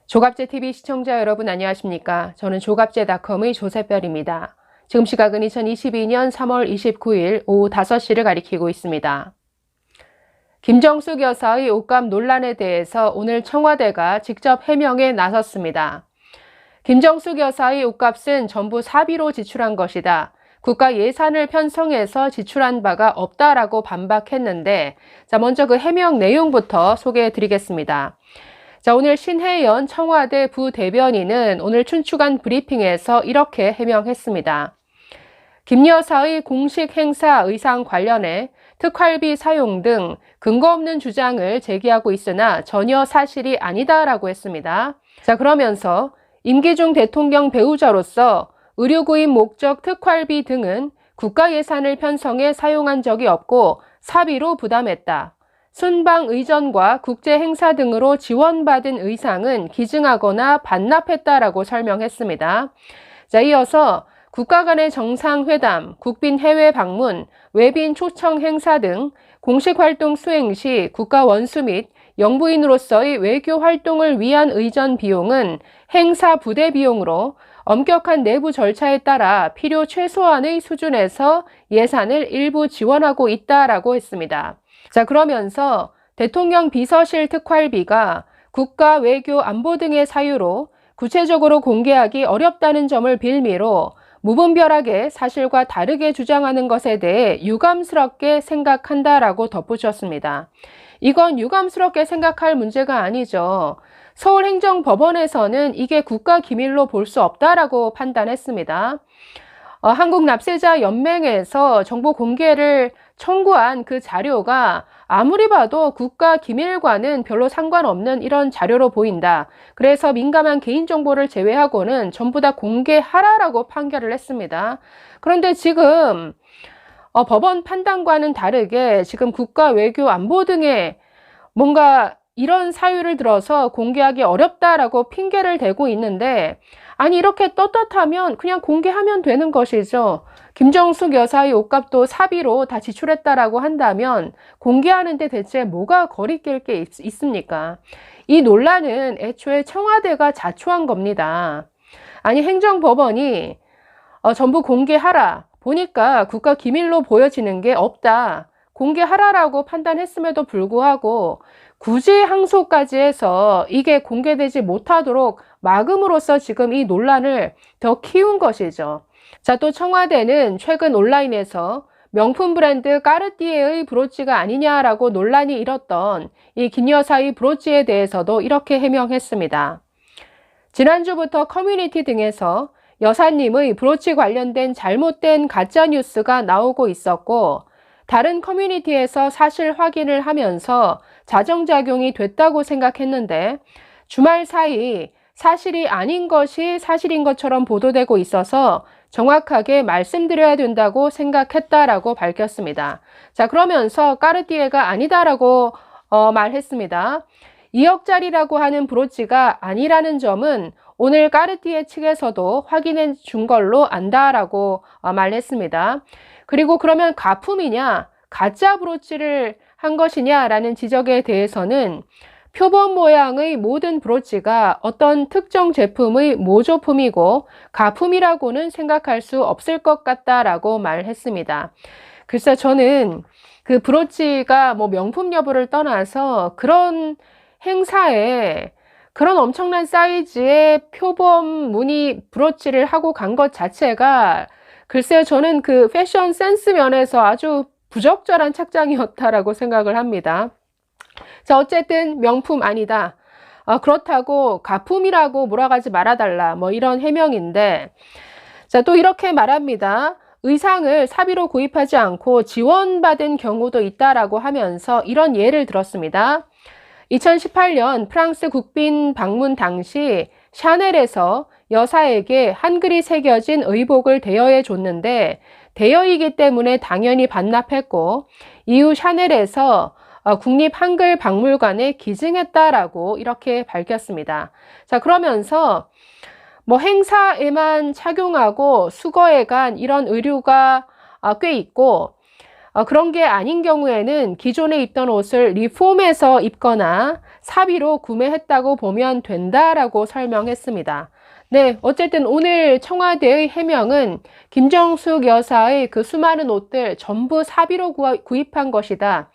조갑제TV 시청자 여러분 안녕하십니까? 저는 조갑제닷컴의 조세별입니다. 지금 시각은 2022년 3월 29일 오후 5시를 가리키고 있습니다. 김정숙 여사의 옷값 논란에 대해서 오늘 청와대가 직접 해명에 나섰습니다. 김정숙 여사의 옷값은 전부 사비로 지출한 것이다. 국가 예산을 편성해서 지출한 바가 없다라고 반박했는데, 먼저 그 해명 내용부터 소개해 드리겠습니다. 오늘 신혜연 청와대 부대변인은 오늘 춘추관 브리핑에서 이렇게 해명했습니다. 김 여사의 공식 행사 의상 관련해 특활비 사용 등 근거 없는 주장을 제기하고 있으나 전혀 사실이 아니다라고 했습니다. 그러면서 임기 중 대통령 배우자로서 의료구입 목적 특활비 등은 국가 예산을 편성해 사용한 적이 없고 사비로 부담했다. 순방 의전과 국제 행사 등으로 지원받은 의상은 기증하거나 반납했다라고 설명했습니다. 이어서 국가 간의 정상회담, 국빈 해외 방문, 외빈 초청 행사 등 공식 활동 수행 시 국가 원수 및 영부인으로서의 외교 활동을 위한 의전 비용은 행사 부대 비용으로 엄격한 내부 절차에 따라 필요 최소한의 수준에서 예산을 일부 지원하고 있다라고 했습니다. 그러면서 대통령 비서실 특활비가 국가 외교 안보 등의 사유로 구체적으로 공개하기 어렵다는 점을 빌미로 무분별하게 사실과 다르게 주장하는 것에 대해 유감스럽게 생각한다라고 덧붙였습니다. 이건 유감스럽게 생각할 문제가 아니죠. 서울행정법원에서는 이게 국가기밀로 볼 수 없다라고 판단했습니다. 한국납세자연맹에서 정보 공개를 청구한 그 자료가 아무리 봐도 국가기밀과는 별로 상관없는 이런 자료로 보인다. 그래서 민감한 개인정보를 제외하고는 전부 다 공개하라라고 판결을 했습니다. 그런데 지금 법원 판단과는 다르게 지금 국가 외교 안보 등의 뭔가 이런 사유를 들어서 공개하기 어렵다라고 핑계를 대고 있는데, 아니 이렇게 떳떳하면 그냥 공개하면 되는 것이죠. 김정숙 여사의 옷값도 사비로 다 지출했다라고 한다면 공개하는데 대체 뭐가 거리낄 게 있습니까? 이 논란은 애초에 청와대가 자초한 겁니다. 아니 행정법원이 전부 공개하라 보니까 국가기밀로 보여지는 게 없다. 공개하라라고 판단했음에도 불구하고 굳이 항소까지 해서 이게 공개되지 못하도록 막음으로써 지금 이 논란을 더 키운 것이죠. 또 청와대는 최근 온라인에서 명품 브랜드 까르띠에의 브로치가 아니냐라고 논란이 일었던 이 김 여사의 브로치에 대해서도 이렇게 해명했습니다. 지난주부터 커뮤니티 등에서 여사님의 브로치 관련된 잘못된 가짜뉴스가 나오고 있었고, 다른 커뮤니티에서 사실 확인을 하면서 자정작용이 됐다고 생각했는데 주말 사이 사실이 아닌 것이 사실인 것처럼 보도되고 있어서 정확하게 말씀드려야 된다고 생각했다라고 밝혔습니다. 그러면서 까르띠에가 아니다라고 말했습니다. 2억짜리라고 하는 브로치가 아니라는 점은 오늘 까르띠에 측에서도 확인해 준 걸로 안다라고 말했습니다. 그리고 그러면 가품이냐, 가짜 브로치를 한 것이냐라는 지적에 대해서는 표본 모양의 모든 브로치가 어떤 특정 제품의 모조품이고 가품이라고는 생각할 수 없을 것 같다라고 말했습니다. 글쎄 저는 그 브로치가 명품 여부를 떠나서 그런 행사에 그런 엄청난 사이즈의 표본 무늬 브로치를 하고 간 것 자체가 글쎄요, 저는 그 패션 센스 면에서 아주 부적절한 착장이었다라고 생각을 합니다. 어쨌든 명품 아니다. 그렇다고 가품이라고 몰아가지 말아달라. 이런 해명인데, 또 이렇게 말합니다. 의상을 사비로 구입하지 않고 지원받은 경우도 있다라고 하면서 이런 예를 들었습니다. 2018년 프랑스 국빈 방문 당시 샤넬에서 여사에게 한글이 새겨진 의복을 대여해 줬는데 대여이기 때문에 당연히 반납했고 이후 샤넬에서 국립한글박물관에 기증했다라고 이렇게 밝혔습니다. 그러면서 행사에만 착용하고 수거해 간 이런 의류가 꽤 있고 그런 게 아닌 경우에는 기존에 입던 옷을 리폼해서 입거나 사비로 구매했다고 보면 된다라고 설명했습니다. 네, 어쨌든 오늘 청와대의 해명은 김정숙 여사의 그 수많은 옷들 전부 사비로 구입한 것이다.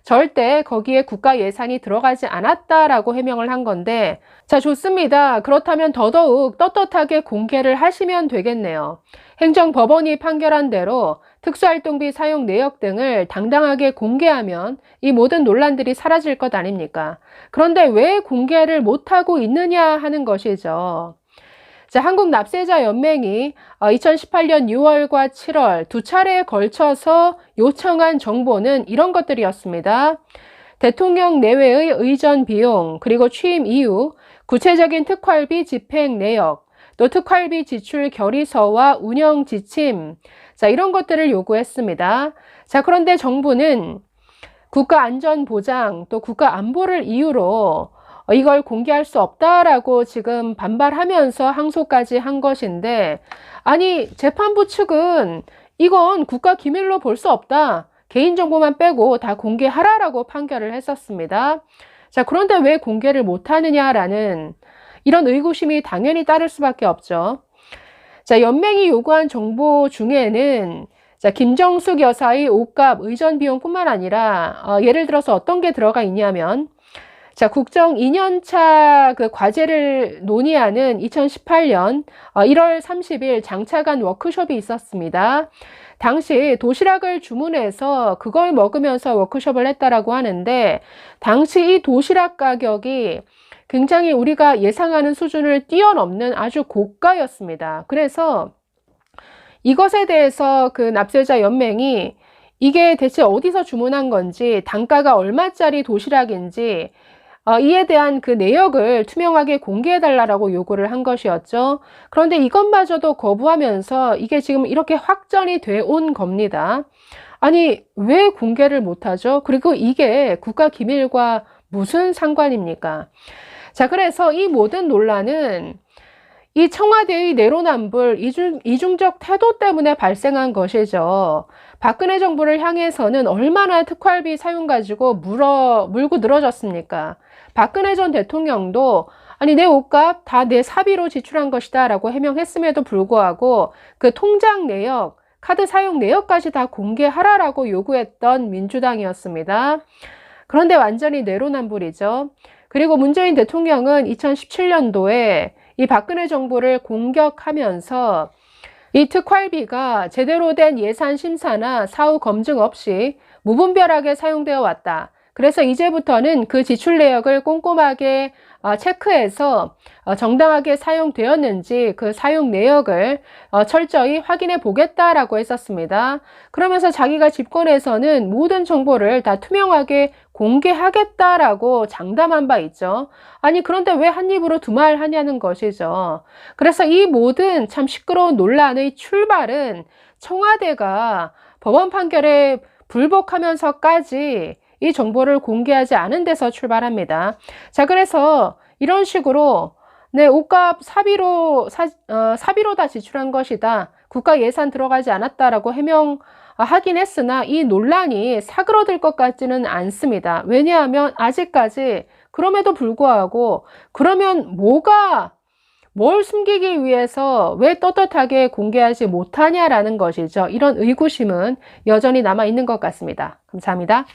절대 거기에 국가 예산이 들어가지 않았다라고 해명을 한 건데, 자, 좋습니다. 그렇다면 더더욱 떳떳하게 공개를 하시면 되겠네요. 행정법원이 판결한 대로 특수활동비 사용 내역 등을 당당하게 공개하면 이 모든 논란들이 사라질 것 아닙니까? 그런데 왜 공개를 못하고 있느냐 하는 것이죠. 자, 한국납세자연맹이 2018년 6월과 7월 두 차례에 걸쳐서 요청한 정보는 이런 것들이었습니다. 대통령 내외의 의전 비용, 그리고 취임 이후 구체적인 특활비 집행 내역, 또 특활비 지출 결의서와 운영 지침, 자, 이런 것들을 요구했습니다. 자, 그런데 정부는 국가안전보장, 또 국가안보를 이유로 이걸 공개할 수 없다라고 지금 반발하면서 항소까지 한 것인데, 아니, 재판부 측은 이건 국가기밀로 볼 수 없다. 개인정보만 빼고 다 공개하라라고 판결을 했었습니다. 자, 그런데 왜 공개를 못하느냐라는 이런 의구심이 당연히 따를 수밖에 없죠. 자, 연맹이 요구한 정보 중에는 자, 김정숙 여사의 옷값, 의전 비용뿐만 아니라 예를 들어서 어떤 게 들어가 있냐면, 자, 국정 2년차 그 과제를 논의하는 2018년 1월 30일 장차관 워크숍이 있었습니다. 당시 도시락을 주문해서 그걸 먹으면서 워크숍을 했다라고 하는데, 당시 이 도시락 가격이 굉장히 우리가 예상하는 수준을 뛰어넘는 아주 고가였습니다. 그래서 이것에 대해서 그 납세자 연맹이 이게 대체 어디서 주문한 건지, 단가가 얼마짜리 도시락인지 이에 대한 그 내역을 투명하게 공개해달라고 요구를 한 것이었죠. 그런데 이것마저도 거부하면서 이게 지금 이렇게 확전이 돼 온 겁니다. 아니, 왜 공개를 못하죠? 그리고 이게 국가기밀과 무슨 상관입니까? 자, 그래서 이 모든 논란은 이 청와대의 내로남불, 이중적 태도 때문에 발생한 것이죠. 박근혜 정부를 향해서는 얼마나 특활비 사용 가지고 물고 늘어졌습니까? 박근혜 전 대통령도 아니, 내 옷값 다 내 사비로 지출한 것이다 라고 해명했음에도 불구하고 그 통장 내역, 카드 사용 내역까지 다 공개하라라고 요구했던 민주당이었습니다. 그런데 완전히 내로남불이죠. 그리고 문재인 대통령은 2017년도에 이 박근혜 정부를 공격하면서 이 특활비가 제대로 된 예산 심사나 사후 검증 없이 무분별하게 사용되어 왔다. 그래서 이제부터는 그 지출 내역을 꼼꼼하게 체크해서 정당하게 사용되었는지 그 사용 내역을 철저히 확인해 보겠다라고 했었습니다. 그러면서 자기가 집권해서는 모든 정보를 다 투명하게 공개하겠다라고 장담한 바 있죠. 아니, 그런데 왜 한 입으로 두 말 하냐는 것이죠. 그래서 이 모든 참 시끄러운 논란의 출발은 청와대가 법원 판결에 불복하면서까지 이 정보를 공개하지 않은 데서 출발합니다. 자, 그래서 이런 식으로 내 옷값 사비로 다 지출한 것이다. 국가 예산 들어가지 않았다라고 해명하긴 했으나 이 논란이 사그러들 것 같지는 않습니다. 왜냐하면 아직까지 그럼에도 불구하고 그러면 뭘 숨기기 위해서 왜 떳떳하게 공개하지 못하냐라는 것이죠. 이런 의구심은 여전히 남아 있는 것 같습니다. 감사합니다.